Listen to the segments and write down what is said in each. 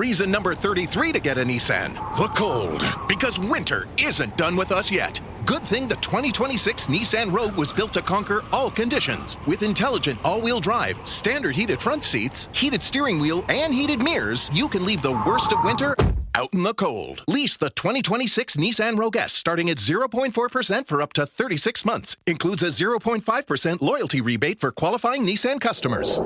Reason number 33 to get a Nissan: the cold. Because winter isn't done with us yet. Good thing the 2026 Nissan Rogue was built to conquer all conditions. With intelligent all-wheel drive, standard heated front seats, heated steering wheel, and heated mirrors, you can leave the worst of winter out in the cold. Lease the 2026 Nissan Rogue S starting at 0.4% for up to 36 months. Includes a 0.5% loyalty rebate for qualifying Nissan customers.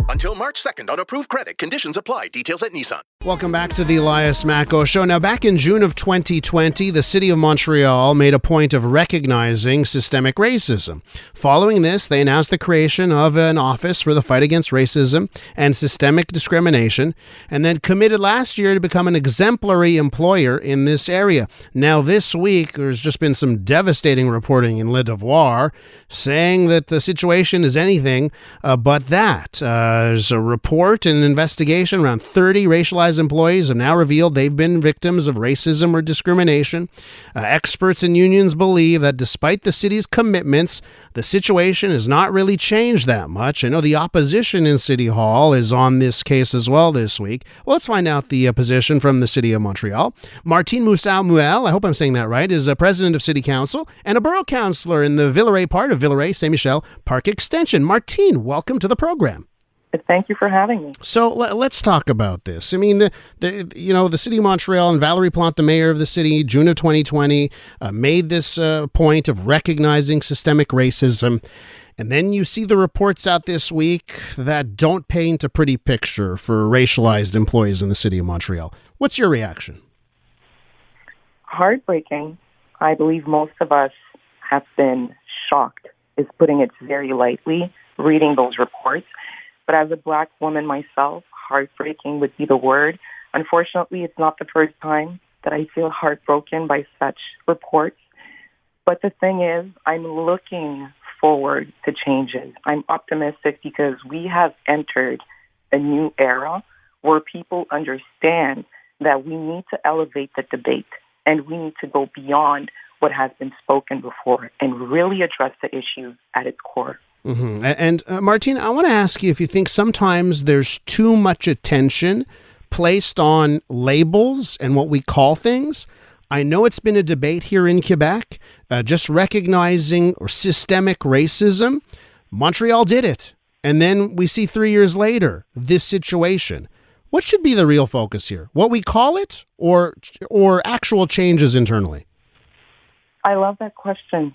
Until March 2nd on approved credit. Conditions apply. Details at Nissan. Welcome back to the Elias Macko Show. Now, back in June of 2020, the city of Montreal made a point of recognizing systemic racism. Following this, they announced the creation of an office for the fight against racism and systemic discrimination, and then committed last year to become an exemplary employer in this area. Now, this week, there's just been some devastating reporting in Le Devoir saying that the situation is anything but that. There's a report and an investigation. Around 30 racialized employees have now revealed they've been victims of racism or discrimination. Experts and unions believe that despite the city's commitments, the situation has not really changed that much. I know the opposition in City Hall is on this case as well this week. Well, let's find out the position from the City of Montreal. Martine Muele, I hope I'm saying that right, is a president of City Council and a borough councillor in the Villeray part of Villeray, Saint-Michel, Parc-Extension. Martine, welcome to the program. Thank you for having me. So let's talk about this. I mean, the city of Montreal and Valérie Plante, the mayor of the city, June of 2020, made this point of recognizing systemic racism. And then you see the reports out this week that don't paint a pretty picture for racialized employees in the city of Montreal. What's your reaction? Heartbreaking. I believe most of us have been shocked, is putting it very lightly, reading those reports. But as a Black woman myself, heartbreaking would be the word. Unfortunately, it's not the first time that I feel heartbroken by such reports. But the thing is, I'm looking forward to changes. I'm optimistic because we have entered a new era where people understand that we need to elevate the debate and we need to go beyond what has been spoken before and really address the issue at its core. Mm-hmm. And Martine, I want to ask you if you think sometimes there's too much attention placed on labels and what we call things. I know it's been a debate here in Quebec, just recognizing or systemic racism. Montreal did it. And then we see 3 years later, this situation. What should be the real focus here? What we call it or actual changes internally? I love that question.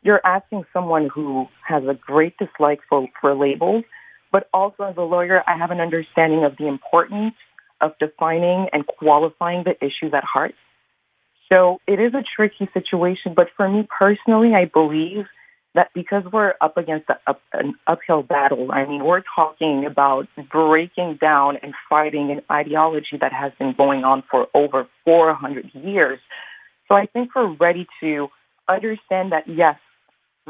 You're asking someone who has a great dislike for labels, but also as a lawyer, I have an understanding of the importance of defining and qualifying the issues at heart. So it is a tricky situation, but for me personally, I believe that because we're up against an uphill battle, I mean, we're talking about breaking down and fighting an ideology that has been going on for over 400 years. So I think we're ready to understand that, yes,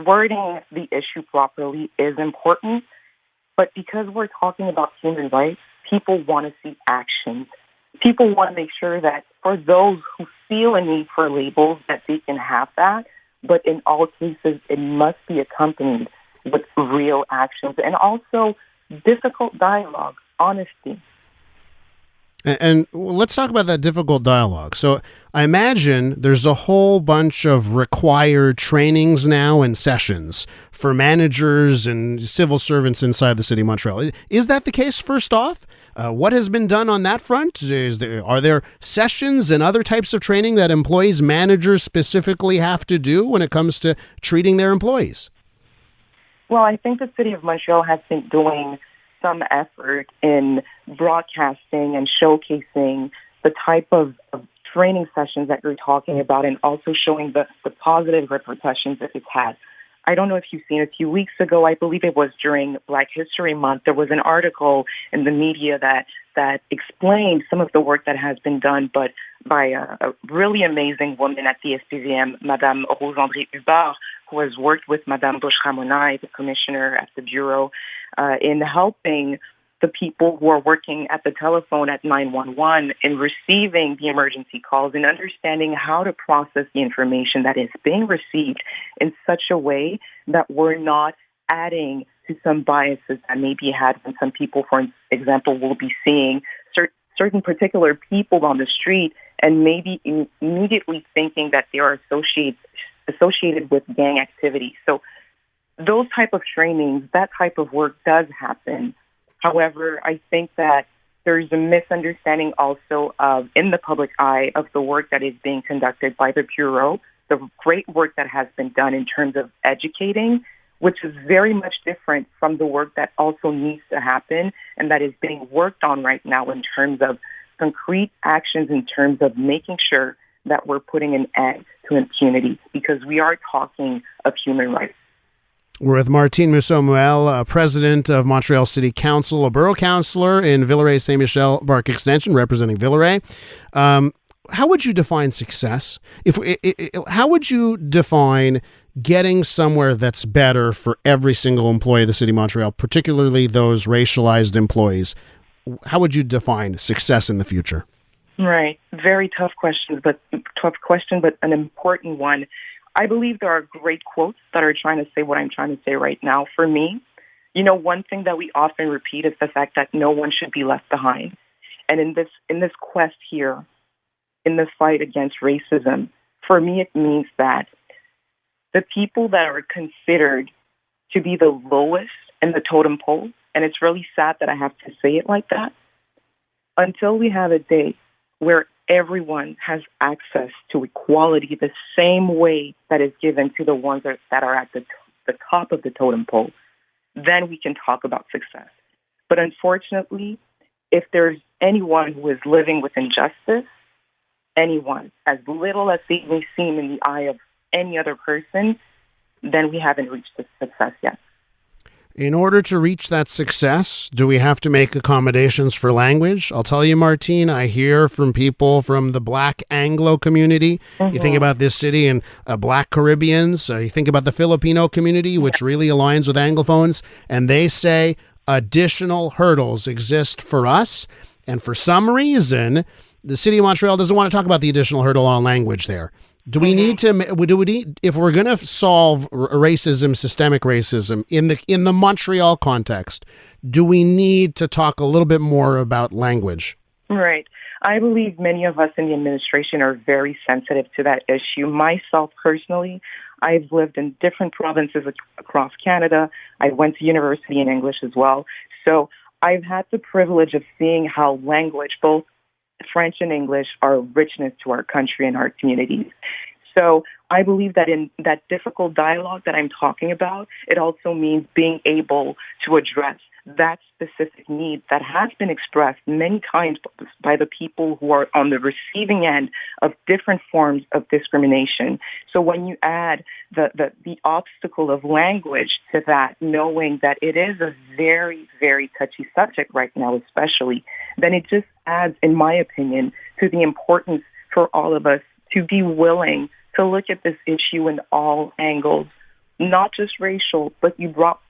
wording the issue properly is important, but because we're talking about human rights, people want to see actions. People want to make sure that for those who feel a need for labels, that they can have that, but in all cases, it must be accompanied with real actions and also difficult dialogue, honesty. And let's talk about that difficult dialogue. So I imagine there's a whole bunch of required trainings now and sessions for managers and civil servants inside the city of Montreal. Is that the case, first off? What has been done on that front? Are there sessions and other types of training that employees, managers specifically have to do when it comes to treating their employees? Well, I think the city of Montreal has been doing some effort in broadcasting and showcasing the type of training sessions that you're talking about and also showing the positive repercussions that it's had. I don't know if you've seen a few weeks ago, I believe it was during Black History Month, there was an article in the media that explained some of the work that has been done, but by a really amazing woman at the SPVM, Madame Rose-André Hubert, who has worked with Madame Bush-Ramonai, the commissioner at the bureau, in helping the people who are working at the telephone at 911 in receiving the emergency calls and understanding how to process the information that is being received in such a way that we're not adding to some biases that may be had when some people, for example, will be seeing certain particular people on the street and maybe immediately thinking that they are associated with gang activity. So those type of trainings, that type of work does happen. However, I think that there's a misunderstanding also of, in the public eye, of the work that is being conducted by the Bureau, the great work that has been done in terms of educating, which is very much different from the work that also needs to happen and that is being worked on right now in terms of concrete actions, in terms of making sure that we're putting an end to impunity, because we are talking of human rights. We're with Martine Musau, president of Montreal City Council, a borough councillor in Villeray, Saint-Michel, Parc-Extension, representing Villeray. How would you define success? How would you define getting somewhere that's better for every single employee of the City of Montreal, particularly those racialized employees? How would you define success in the future? Right. Very tough question, but an important one. I believe there are great quotes that are trying to say what I'm trying to say right now. For me, one thing that we often repeat is the fact that no one should be left behind. And in this quest here, in the fight against racism, for me it means that the people that are considered to be the lowest in the totem pole, and it's really sad that I have to say it like that, until we have a day where everyone has access to equality the same way that is given to the ones that are at the top of the totem pole, then we can talk about success. But unfortunately, if there's anyone who is living with injustice, anyone, as little as they may seem in the eye of any other person, then we haven't reached the success yet. In order to reach that success, do we have to make accommodations for language? I'll tell you, Martine, I hear from people from the Black Anglo community. Mm-hmm. You think about this city and Black Caribbeans. You think about the Filipino community, which really aligns with Anglophones. And they say additional hurdles exist for us. And for some reason, the City of Montreal doesn't want to talk about the additional hurdle on language there. Do we need to? If we're going to solve racism, systemic racism in the Montreal context, do we need to talk a little bit more about language? Right. I believe many of us in the administration are very sensitive to that issue. Myself personally, I've lived in different provinces across Canada. I went to university in English as well. So I've had the privilege of seeing how language, both French and English, are a richness to our country and our communities. So I believe that in that difficult dialogue that I'm talking about, it also means being able to address that specific need that has been expressed many times by the people who are on the receiving end of different forms of discrimination. So when you add the obstacle of language to that, knowing that it is a very, very touchy subject right now especially, then it just adds, in my opinion, to the importance for all of us to be willing to look at this issue in all angles, not just racial, but you brought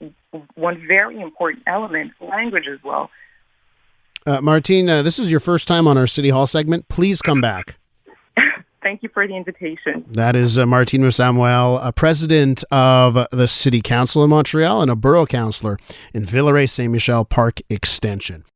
one very important element, language as well. Martine, this is your first time on our City Hall segment. Please come back. Thank you for the invitation. That is Martine Musau, president of the City Council in Montreal and a borough councillor in Villeray, Saint-Michel, Parc-Extension.